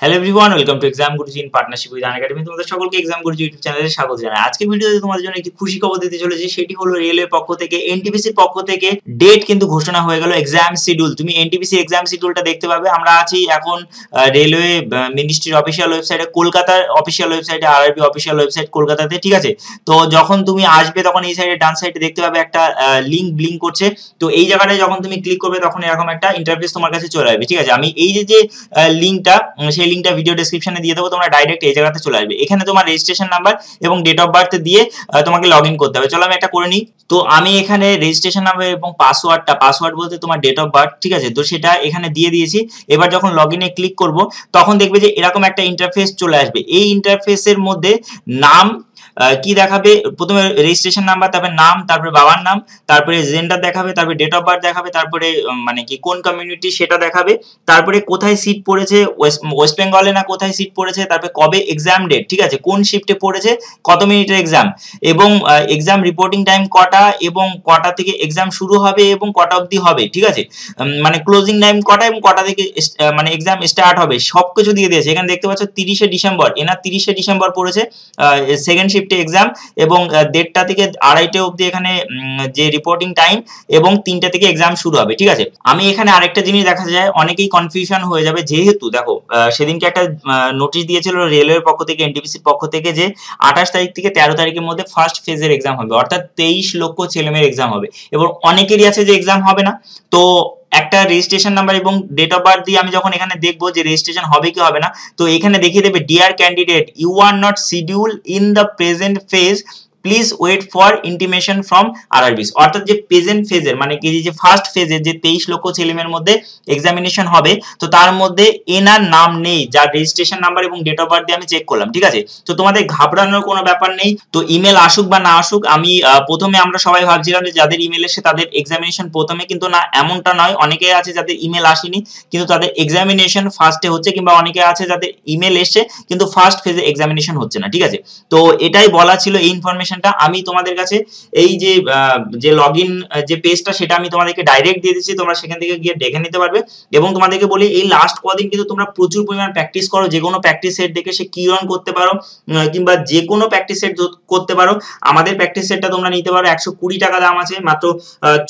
Hello everyone, welcome to exam Guruji in partnership with Unacademy. তোমাদের সকলকে exam গুরুজি YouTube চ্যানেলে স্বাগত জানাই। আজকের ভিডিওতে তোমাদের জন্য একটি খুশি খবর দিতে চলেছি, সেটি হলো রেলওয়ের পক্ষ থেকে, এনটিপিসির পক্ষ থেকে ডেট কিন্তু ঘোষণা হয়ে গেল, এক্সাম শিডিউল। তুমি এনটিপিসি এক্সাম শিডিউলটা দেখতে পাবে। আমরা আছি এখন রেলওয়ে মিনিস্ট্রির অফিসিয়াল ওয়েবসাইটে, কলকাতার অফিসিয়াল ওয়েবসাইটে, আরআরবি অফিসিয়াল ওয়েবসাইট কলকাতাতে, ঠিক আছে। তো যখন তুমি আসবে তখন এই সাইডে ডান সাইডে দেখতে পাবে একটা লিঙ্ক ব্লিঙ্ক করছে। তো এই জায়গাটায় যখন তুমি ক্লিক করবে তখন এরকম একটা ইন্টারফেস তোমার কাছে চলে আসবে, ঠিক আছে। আমি এই যে লিঙ্কটা, সেই লিঙ্কটা ভিডিও ডেসক্রিপশনে দিয়ে দেবো, তোমরা ডাইরেক্ট এই জায়গাতে চলে আসবে। এখানে তোমার রেজিস্ট্রেশন নাম্বার এবং ডেট অফ বার্থ দিয়ে তোমাকে লগ ইন করতে হবে। চলো আমি একটা করে নিই। তো আমি এখানে রেজিস্ট্রেশন নাম্বার এবং পাসওয়ার্ড বলতে তোমার ডেট অফ বার্থ, ঠিক আছে, তো সেটা এখানে দিয়ে দিয়েছি। এবার যখন লগ ইনে ক্লিক করব তখন দেখবে যে এরকম একটা ইন্টারফেস চলে আসবে। এই ইন্টারফেসের মধ্যে নাম কি দেখাবে, প্রথমে রেজিস্ট্রেশন নাম্বার, তারপরে নাম, তারপরে বাবার নাম, তারপরে জেন্ডার দেখাবে, তারপরে ডেট অফ বার্থ দেখাবে, তারপরে মানে কি কোন কমিউনিটি সেটা দেখাবে, তারপরে কোথায় সিট পড়েছে, ওয়েস্ট বেঙ্গলে না কোথায় সিট পড়েছে, তারপরে কবে এক্সাম ডেট, ঠিক আছে, কোন শিফটে পড়েছে, কত মিনিটের এক্সাম, এবং এক্সাম রিপোর্টিং টাইম কটা, এবং কটা থেকে এক্সাম শুরু হবে এবং কটা অবধি হবে, ঠিক আছে, মানে ক্লোজিং টাইম কটা এবং কটা থেকে মানে এক্সাম স্টার্ট হবে, সবকিছু দিয়ে দিয়েছে। এখানে দেখতে পাচ্ছ 30শে ডিসেম্বর, এনার 30শে ডিসেম্বর পড়েছে সেকেন্ড শিফটে এক্সাম, এবং 1:30 থেকে 2:30 অবধি এখানে যে রিপোর্টিং টাইম, এবং 3টে থেকে এক্সাম শুরু হবে, ঠিক আছে। আমি এখানে আরেকটা জিনিস দেখা যায়, অনেকেই কনফিউশন হয়ে যাবে, যেহেতু দেখো সেদিনকে একটা নোটিশ দিয়েছিল রেলওয়ের পক্ষ থেকে, এনটিপিসির পক্ষ থেকে, যে 28 তারিখ থেকে 13 তারিখের মধ্যে ফার্স্ট ফেজের এক্সাম হবে, অর্থাৎ 23 লক্ষ ছেলেমেয়ের এক্সাম হবে। এবং অনেকেরই আছে যে এক্সাম হবে না। তো একটা রেজিস্ট্রেশন নাম্বার এবং ডেট অফ বার্থ দিয়ে আমি যখন এখানে দেখবো যে রেজিস্ট্রেশন হবে কি হবে না, তো এখানে দেখিয়ে দেবে dear candidate, you are not scheduled in the present phase, please wait for intimation from RRBs. অর্থাৎ যে প্রেজেন্ট ফেজের মানে কি, যে ফার্স্ট ফেজের যে 23 লক্ষ ছেলেমেয়ের মধ্যে এক্সামিনেশন হবে, তো তার মধ্যে এনার নাম নেই, যার রেজিস্ট্রেশন নাম্বার এবং ডেট অফ বার্থ দিয়ে আমি চেক করলাম, ঠিক আছে। তো তোমাদের ঘাবড়ানোর কোনো ব্যাপার নেই। তো ইমেল আসুক বা না আসুক, আমি প্রথমে আমরা সবাই ভাবছিলাম যে যাদের ইমেল এসে তাদের এক্সামিনেশন প্রথমে, কিন্তু না, এমনটা নয়। অনেকে আছে যাদের ইমেল আসেনি কিন্তু তাদের এক্সামিনেশন ফার্স্টে হচ্ছে, কিংবা অনেকে আছে যাদের ইমেল এসছে কিন্তু ফার্স্ট ফেজে এক্সামিনেশন হচ্ছে না, ঠিক আছে। তো এটাই বলা ছিল, এই ইনফরমেশনটা আমি তোমাদের কাছে, এই যে লগইন যে পেজটা, সেটা আমি তোমাদেরকে ডাইরেক্ট দিয়ে দিচ্ছি, তোমরা সেখান থেকে গিয়ে দেখে নিতে পারবে। এবং তোমাদেরকে বলি, এই লাস্ট কদিন কিন্তু তোমরা প্রচুর পরিমাণ প্র্যাকটিস করো, যে কোনো প্র্যাকটিস সেট দেখে সে কি রান করতে পারো, কিংবা যে কোনো প্র্যাকটিস সেট করতে পারো। আমাদের প্র্যাকটিস সেটটা তোমরা নিতে পারো, 120 টাকা দাম আছে, মাত্র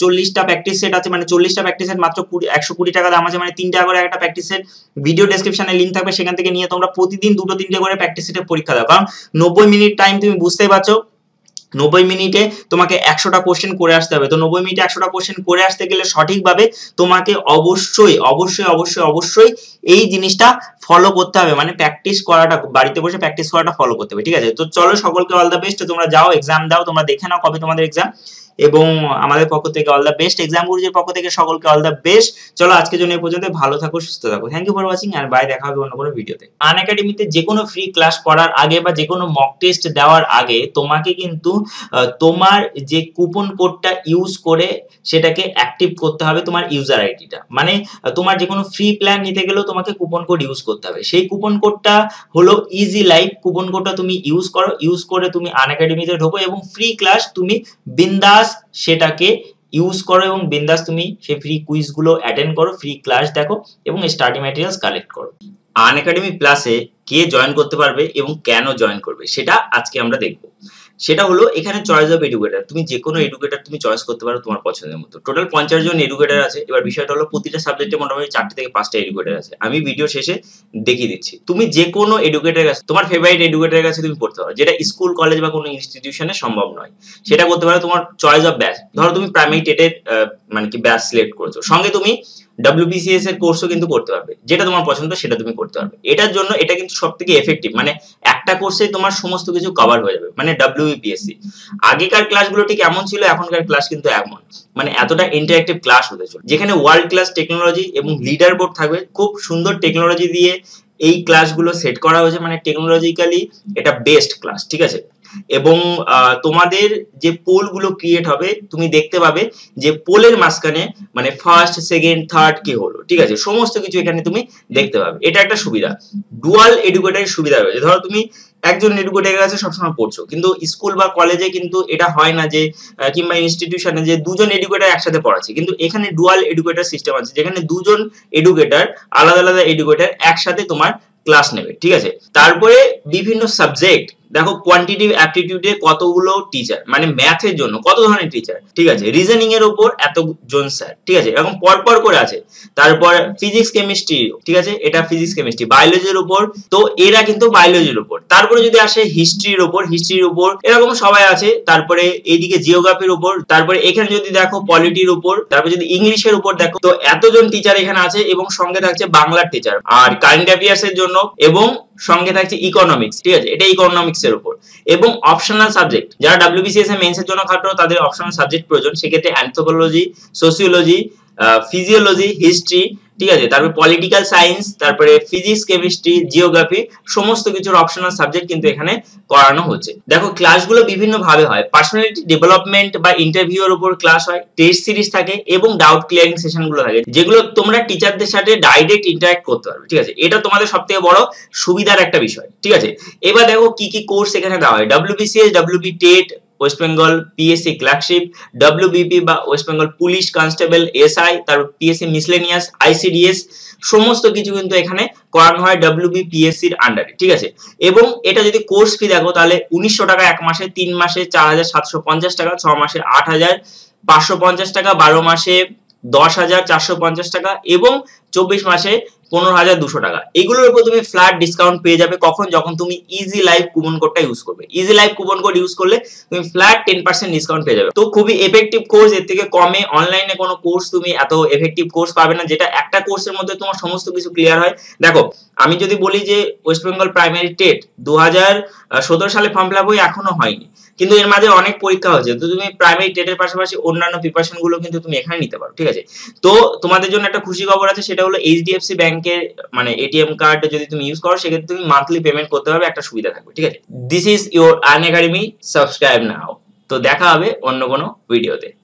40টা প্র্যাকটিস সেট আছে, মানে 40টা প্র্যাকটিস সেট মাত্র 120 টাকা দাম আছে, মানে 3 টাকা করে একটা প্র্যাকটিস সেট। ভিডিও ডেসক্রিপশনে লিংক থাকবে, সেখান থেকে নিয়ে তোমরা প্রতিদিন 2-3টে করে প্র্যাকটিস সেটের পরীক্ষা দাও। কারণ 90 মিনিট টাইম, তুমি বুঝতেই পারছো, 90 মিনিটে তোমাকে 100টা কোশ্চেন করে আসতে হবে। তো 90 মিনিটে 100টা কোশ্চেন করে আসতে গেলে সঠিকভাবে তোমাকে অবশ্যই অবশ্যই অবশ্যই অবশ্যই এই জিনিসটা ফলো করতে হবে, মানে প্র্যাকটিস করাটা, বাড়িতে বসে প্র্যাকটিস করাটা ফলো করতে হবে, ঠিক আছে। তো চলো, সকলকে অল দ্য বেস্ট। তোমরা যাও, এক্সাম দাও, তোমরা দেখে নাও কবে তোমাদের এক্সাম, এবং আমাদের পক্ষ থেকে অল দ্য বেস্ট, এক্সাম গুরুজির পক্ষ থেকে সকলকে অল দ্য বেস্ট। চলো, আজকের জন্য এই পর্যন্ত। ভালো থাকো, সুস্থ থাকো। থ্যাংক ইউ ফর ওয়াচিং, আর বাই। দেখা হবে অন্য কোনো ভিডিওতে। আনএকাডেমিতে যে কোনো ফ্রি ক্লাস করার আগে বা যে কোনো মক টেস্ট দেওয়ার আগে তোমাকে কিন্তু তোমার যে কুপন কোডটা ইউজ করে সেটাকে অ্যাক্টিভ করতে হবে, তোমার ইউজার আইডিটা। মানে তোমার যে কোনো ফ্রি প্ল্যান নিতে গেলেও তোমাকে কুপন কোড ইউজ করতে হবে। সেই কুপন কোডটা হলো ইজি লাইফ। কুপন কোডটা তুমি ইউজ করো, ইউজ করে তুমি আনএকাডেমিতে ঢোকো, এবং ফ্রি ক্লাস তুমি বিন্দাস সেটাকে ইউজ করো, এবং বিন্দাস তুমি সেই ফ্রি কুইজগুলো অ্যাটেন্ড করো, ফ্রি ক্লাস দেখো, এবং স্টাডি ম্যাটেরিয়ালস কালেক্ট করো। আনএকাডেমি প্লাসে কে জয়েন করতে পারবে এবং কেন জয়েন করবে সেটা আজকে আমরা দেখবো। সেটা হলো, এখানে চয়েস অফ এডুকেটর, তুমি যে কোনো এডুকেটর তুমি চয়েস করতে পারো তোমার পছন্দের মতো। টোটাল 50 জন এডুকেটর আছে। এবার বিষয়টা হলো, প্রতিটা সাবজেক্টে মোটামুটি 4 থেকে 5টা এডুকেটর আছে। আমি ভিডিও শেষে দেখিয়ে দিচ্ছি। তুমি যে কোনো এডুকেটরের কাছে, তোমার ফেভারিট এডুকেটরের কাছে তুমি পড়তে পারো, যেটা স্কুল, কলেজ বা কোনো ইনস্টিটিউশনে সম্ভব নয়। সেটা করতে পারো। তোমার চয়েস অফ ব্যাচ, ধরো তুমি প্রাইমারি টেটের মানে কি ব্যাচ সিলেক্ট করেছো, সঙ্গে তুমি WBCS এর কোর্সও কিন্তু করতে পারবে, যেটা তোমার পছন্দ সেটা তুমি করতে পারবে। এটার জন্য এটা কিন্তু সবথেকে এফেক্টিভ, মানে একটা কোর্সে তোমার সমস্ত কিছু কভার হয়ে যাবে, মানে WBPSC। আগেকার ক্লাসগুলো ঠিক এমন ছিল, এখনকার ক্লাস কিন্তু এমন, মানে এতটা ইন্টারঅ্যাক্টিভ ক্লাস হতে চলে, যেখানে ওয়ার্ল্ড ক্লাস টেকনোলজি এবং লিডার বোর্ড থাকবে। খুব সুন্দর টেকনোলজি দিয়ে এই ক্লাসগুলো সেট করা হয়েছে, মানে টেকনোলজিক্যালি এটা বেস্ট ক্লাস, ঠিক আছে। এবং তোমাদের যে পোল গুলো ক্রিয়েট হবে, তুমি দেখতে পাবে যে পোলের মাঝখানে মানে ফার্স্ট, সেকেন্ড, থার্ড কি হলো, ঠিক আছে, সমস্ত কিছু এখানে তুমি দেখতে পাবে। এটা একটা সুবিধা। ডুয়াল এডুকেটরের সুবিধা রয়েছে। ধরো তুমি একজন এডুকেটরের কাছে সবসময় পড়ছো, কিন্তু স্কুল বা কলেজে কিন্তু এটা হয় না যে, কিংবা ইনস্টিটিউশনে যে দুজন এডুকেটর একসাথে পড়াচ্ছে, কিন্তু এখানে ডুয়াল এডুকেটর সিস্টেম আছে, যেখানে দুজন এডুকেটর, আলাদা আলাদা এডুকেটর একসাথে তোমার ক্লাস নেবে, ঠিক আছে। তারপরে বিভিন্ন সাবজেক্ট, দেখো কোয়ান্টিটিভ অ্যাপটিটিউডে কতগুলো টিচার, মানে ম্যাথের জন্য কত ধরনের টিচার, ঠিক আছে, রিজনিং এর উপর এতজন স্যার, ঠিক আছে, এরকম পরপর করে আছে। তারপর ফিজিক্স কেমিস্ট্রি, ঠিক আছে, এটা ফিজিক্স কেমিস্ট্রি, বায়োলজির উপর, তো এরা কিন্তু বায়োলজির উপর। তারপরে যদি আসে হিস্ট্রির উপর এরকম সবাই আছে। তারপরে এইদিকে জিওগ্রাফির উপর, তারপরে এখানে যদি দেখো পলিটির উপর, তারপরে যদি ইংলিশের উপর দেখো, তো এতজন টিচার এখানে আছে এবং সঙ্গে থাকছে বাংলার টিচার আর কারেন্ট অ্যাফেয়ার্স এর জন্য, এবং সঙ্গে থাকছে ইকোনমিক্স, ঠিক আছে, এটা ইকোনমিক্স এর উপর, এবং অপশনাল সাবজেক্ট যারা ডব্লিউবিসিএস এর মেন্স এর জন্য খাটো তাদের অপশনাল সাবজেক্ট প্রয়োজন, সেক্ষেত্রে অ্যানথ্রোপোলজি, সোসিওলজি, ফিজিওলজি, হিস্ট্রি, ঠিক আছে, তারপরে পলিটিক্যাল সায়েন্স, তারপরে ফিজিক্স কেমিস্ট্রি, জিওগ্রাফি, সমস্ত কিছুর অপশনাল সাবজেক্ট কিন্তু এখানে করানো হচ্ছে। দেখো ক্লাসগুলো বিভিন্ন ভাবে হয়, পার্সোনালিটি ডেভেলপমেন্ট বা ইন্টারভিউ এর উপর ক্লাস হয়, টেস্ট সিরিজ থাকে এবং ডাউট ক্লিয়ারিং সেশন গুলো থাকে, যেগুলো তোমরা টিচারদের সাথে ডাইরেক্ট ইন্টারঅ্যাক্ট করতে পারবে, ঠিক আছে, এটা তোমাদের সবথেকে বড় সুবিধার একটা বিষয়, ঠিক আছে। এবার দেখো কি কি কোর্স এখানে দেওয়া হয়, WBCS, WB TET, West Bengal PSC clerkship, WBP বা West Bengal police constable, SI, তারপর পিএসসি মিসলেনিয়াস, আইসিডিএস, সমস্ত কিছু কিন্তু এখানে করানো হয় ডব্লিউবিপিএসসির আন্ডারে, ঠিক আছে। এবং এটা যদি কোর্স ফি দেখো তাহলে 1900 টাকা এক মাসে, 3 মাসে 4750 টাকা, 6 মাসে 8550 টাকা, 12 মাসে 10,450 টাকা এবং 24 মাসে 15,200 টাকা। এগুলোর উপর তুমি ফ্ল্যাট ডিসকাউন্ট পেয়ে যাবে কখন, যখন তুমি ইজি লাইফ কুপন কোডটা ইউজ করবে। Easy life coupon code use করলে তুমি ফ্ল্যাট 10% ডিসকাউন্ট পেয়ে যাবে। তো খুবই এফেক্টিভ কোর্স, এর থেকে কমে অনলাইনে কোনো কোর্স তুমি এত এফেক্টিভ কোর্স পাবে না, যেটা একটা কোর্সের মধ্যে তোমার সমস্ত কিছু ক্লিয়ার হয়। দেখো আমি যদি বলি যে ওয়েস্ট বেঙ্গল প্রাইমারি টেট 2017 সালে ফর্ম ফিল আপ হয়ে এখনো হয়নি, কিন্তু এর মাঝে অনেক পরীক্ষা হয়েছে, তো তুমি প্রাইমারি টেটের পাশাপাশি অন্যান্য প্রিপারেশন গুলো কিন্তু তুমি এখানে নিতে পারো, ঠিক আছে। তো তোমাদের জন্য একটা খুশি খবর আছে, সেটা হলো এইচডিএফসি ব্যাংকের মানে এটিএম কার্ড যদি তুমি ইউজ করো সেক্ষেত্রে তুমি মান্থলি পেমেন্ট করতে পারবে, একটা সুবিধা থাকবে, ঠিক আছে। This is your Earn Academy, subscribe now. তো দেখা হবে অন্য কোনো ভিডিওতে।